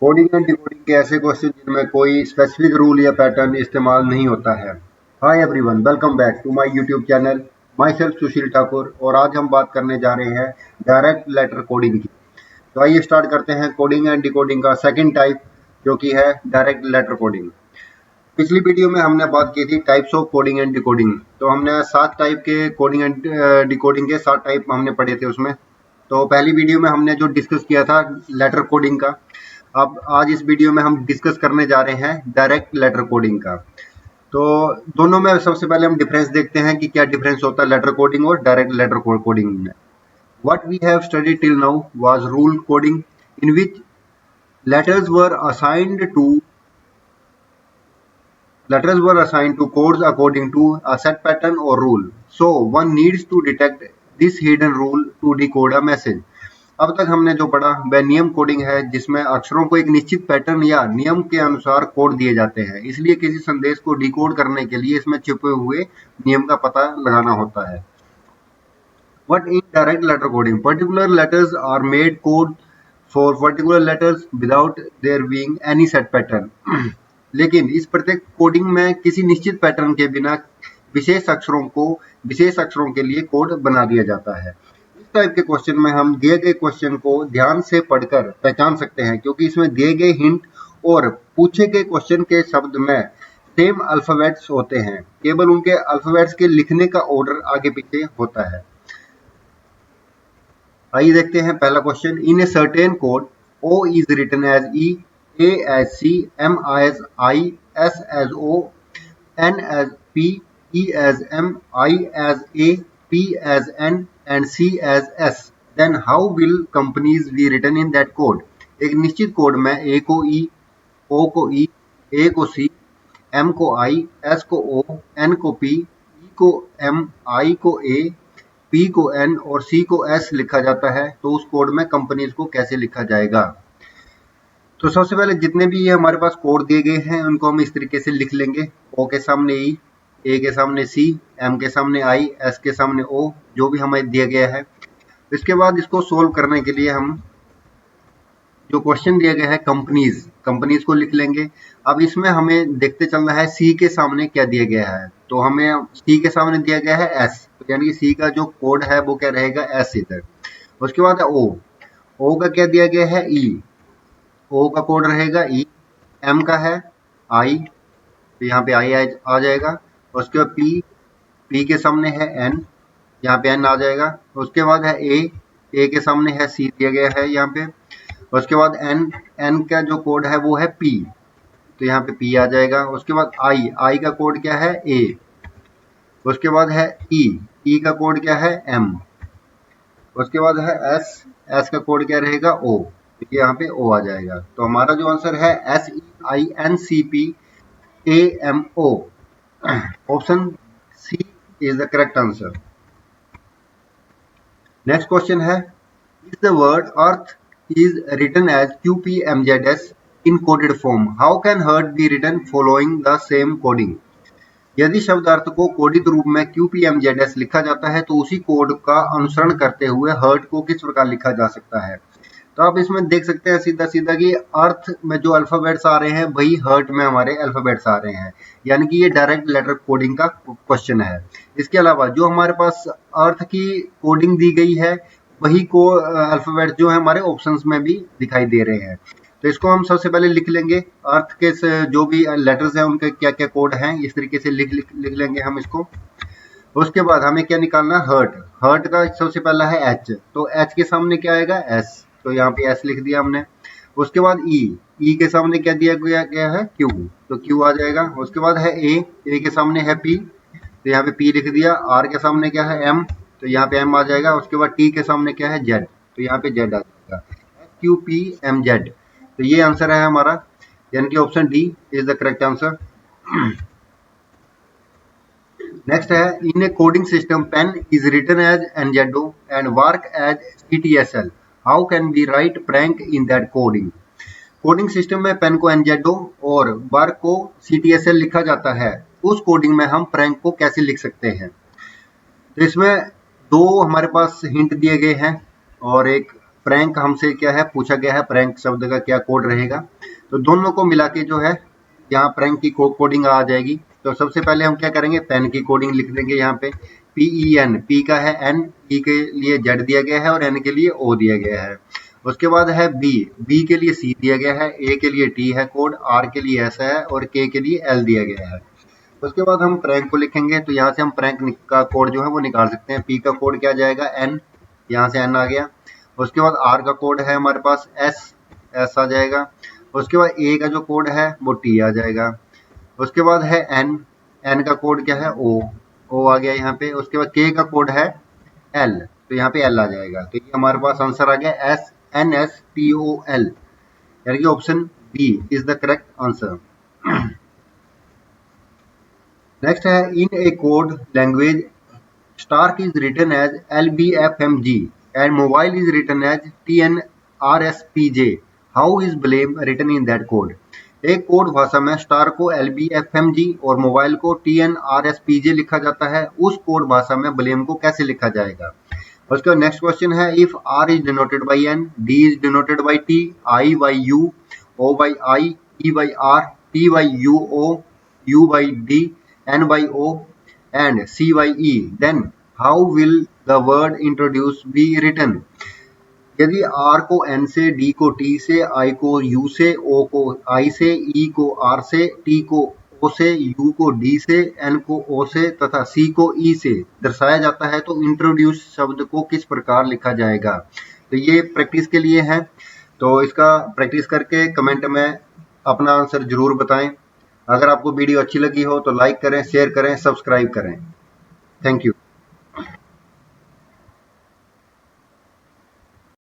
Coding and decoding के ऐसे question जिनमें कोई स्पेसिफिक रूल या पैटर्न इस्तेमाल नहीं होता है। Hi everyone, welcome back to my YouTube channel. Myself Sushil Thakur, और आज हम बात करने जा रहे हैं डायरेक्ट लेटर कोडिंग की। तो आइए स्टार्ट करते हैं कोडिंग एंड डिकोडिंग का सेकंड टाइप, जो कि है डायरेक्ट लेटर कोडिंग। पिछली वीडियो में हमने बात की थी types of coding and decoding. तो हमने 7 टाइप के कोडिंग एंड डिकोडिंग के 7 टाइप हमने पढ़े थे उसमें। तो पहली वीडियो में हमने जो डिस्कस किया था लेटर कोडिंग का, अब आज इस वीडियो में हम डिस्कस करने जा रहे हैं डायरेक्ट लेटर कोडिंग का। तो दोनों में सबसे पहले हम डिफरेंस देखते हैं कि क्या डिफरेंस होता है लेटर कोडिंग और डायरेक्ट लेटर कोडिंग में। What we have studied till now was rule coding, in which letters were assigned to codes according to a set pattern or rule. So one needs to detect this hidden rule to decode a message. अब तक हमने जो पढ़ा वह नियम coding है, जिसमें अक्षरों को एक निश्चित पैटर्न या नियम के अनुसार कोड दिए जाते हैं। इसलिए किसी संदेश को डिकोड करने के लिए इसमें छिपे हुए नियम का पता लगाना होता है। But in direct letter coding, particular letters are made code for particular letters without there being any set pattern. लेकिन इस प्रत्येक कोडिंग में किसी निश्चित पैटर्न के बिना विशेष अक्षरों के लिए कोड बना दिया जाता है। इस टाइप के क्वेश्चन में हम दिए गए क्वेश्चन को ध्यान से पढ़कर पहचान सकते हैं, क्योंकि इसमें दिए गए हिंट और पूछे गए क्वेश्चन के शब्द में सेम अल्फाबेट्स होते हैं, केवल उनके अल्फाबेट्स के लिखने का ऑर्डर आगे पीछे होता है। आइए देखते हैं पहला question. In a certain code O is written as E, A as C, M as I, S as O, N as P, E as M, I as A, P as N and C as S. Then how will companies be written in that code? एक निश्चित code में A को E, O को E, A को C, M को I, S को O, N को P, E को M, I को A, P को N और C को S लिखा जाता है। तो उस कोड में कंपनीज को कैसे लिखा जाएगा? तो सबसे पहले जितने भी ये हमारे पास कोड दिए गए हैं उनको हम इस तरीके से लिख लेंगे। O के सामने E, A के सामने C, M के सामने I, S के सामने O, जो भी हमें दिया गया है। इसके बाद इसको सोल्व करने के लिए हम जो क्वेश्चन दिया गया है कंपनीज को लिख लेंगे। अब इसमें हमें देखते चलना है C के सामने क्या दिया गया है। तो हमें C के सामने दिया गया है S, यानी कि C का जो कोड है वो क्या रहेगा, S इधर। उसके बाद है O का क्या दिया गया है, E, O का कोड रहेगा E, M का है I, तो यहाँ पे I आ जाएगा। उसके बाद P के सामने है N, यहाँ पे N आ जाएगा। उसके बाद है A के सामने है C दिया गया है यहाँ पे। उसके बाद N का जो कोड है वो है P, तो यहाँ पे P आ जाएगा। उसके बाद I का कोड क्या है, A। उसके बाद है E का कोड क्या है, M। उसके बाद है S का कोड क्या रहेगा, O, तो यहाँ पे O आ जाएगा। तो हमारा जो आंसर है SEINCPAMO, option C is the correct answer. Next question है, is the word earth is written as QPMZS in coded form. How can hurt be written following the same coding? यदि शब्द अर्थ को कोडित रूप में QPMZS लिखा जाता है तो उसी कोड का अनुसरण करते हुए हर्ट को किस प्रकार लिखा जा सकता है? तो आप इसमें देख सकते हैं सीधा सीधा कि अर्थ में जो अल्फाबेट्स आ रहे हैं वही हर्ट में हमारे अल्फाबेट्स आ रहे हैं, यानी कि ये डायरेक्ट लेटर कोडिंग का क्वेश्चन है। इसके अलावा जो हमारे पास अर्थ की कोडिंग दी गई है वही को अल्फाबेट जो है हमारे ऑप्शंस में भी दिखाई दे रहे हैं। तो इसको हम सबसे पहले लिख लेंगे, अर्थ के जो भी लेटर्स हैं उनके क्या क्या कोड हैं, इस तरीके से लिख लेंगे हम इसको। उसके बाद हमें क्या निकालना, हर्ट का सबसे पहला है H, तो H के सामने क्या आएगा, S, तो यहाँ पे S लिख दिया हमने। उसके बाद E के सामने क्या दिया गया है, Q, तो Q आ जाएगा। उसके बाद है A के सामने है P, तो यहाँ पे P लिख दिया। R के सामने क्या है, M, तो यहाँ पे M आ जाएगा। उसके बाद T के सामने क्या है, Z, तो यहाँ पे Z आ जाएगा, QPMZ। तो ये आंसर है हमारा, यानी कि option D is the correct answer. Next है, in a coding system pen is written as NZO and work as CTSL. How can we write prank in that coding? Coding system में pen को NZO और work को CTSL लिखा जाता है, उस coding में हम प्रैंक को कैसे लिख सकते हैं? तो इसमें दो हमारे पास हिंट दिए गए हैं और एक प्रैंक हमसे क्या है पूछा गया है, प्रैंक शब्द का क्या कोड रहेगा। तो दोनों को मिला के जो है यहाँ प्रैंक की कोडिंग आ जाएगी। तो सबसे पहले हम क्या करेंगे, पेन की कोडिंग लिख देंगे यहाँ पे PEN, P का है N, E के लिए Z दिया गया है और N के लिए O दिया गया है। उसके बाद है B के लिए C दिया गया है, A के लिए T है कोड, R के लिए S है और K के लिए L दिया गया है। उसके बाद हम प्रैंक को लिखेंगे, तो यहाँ से हम प्रैंक का कोड जो है वो निकाल सकते हैं। P का कोड क्या जाएगा N, यहाँ से N आ गया। उसके बाद R का कोड है हमारे पास S आ जाएगा। उसके बाद A का जो कोड है वो T आ जाएगा। उसके बाद है N का कोड क्या है O आ गया यहाँ पे। उसके बाद K का कोड है L, तो यहाँ पे L आ जाएगा। तो ये हमारे पास आंसर आ गया SNSTOL, यानी कि option B is the correct answer. Next है in a code language Stark is written as LBFMG and mobile is written as TNRSPJ. How is blame written in that code? एक code भाषा में star को LBFMG और mobile को TNRSPJ लिखा जाता है, उस कोड भाषा में ब्लेम को कैसे लिखा जाएगा। उसके बाद नेक्स्ट क्वेश्चन है if R is denoted by N, D is denoted by T, I by U, O by I, E by R, T by UO, U by D, N by O and C by E, then how will the word introduce be written? यदि R को N से, D को T से, I को U से, O को I से, E को R से, T को O से, U को D से, N को O से तथा C को E से दर्शाया जाता है, तो इंट्रोड्यूस शब्द को किस प्रकार लिखा जाएगा। तो ये प्रैक्टिस के लिए है, तो इसका प्रैक्टिस करके कमेंट में अपना आंसर जरूर बताएं। अगर आपको वीडियो अच्छी लगी हो तो लाइक करें, शेयर करें, सब्सक्राइब करें। Thank you.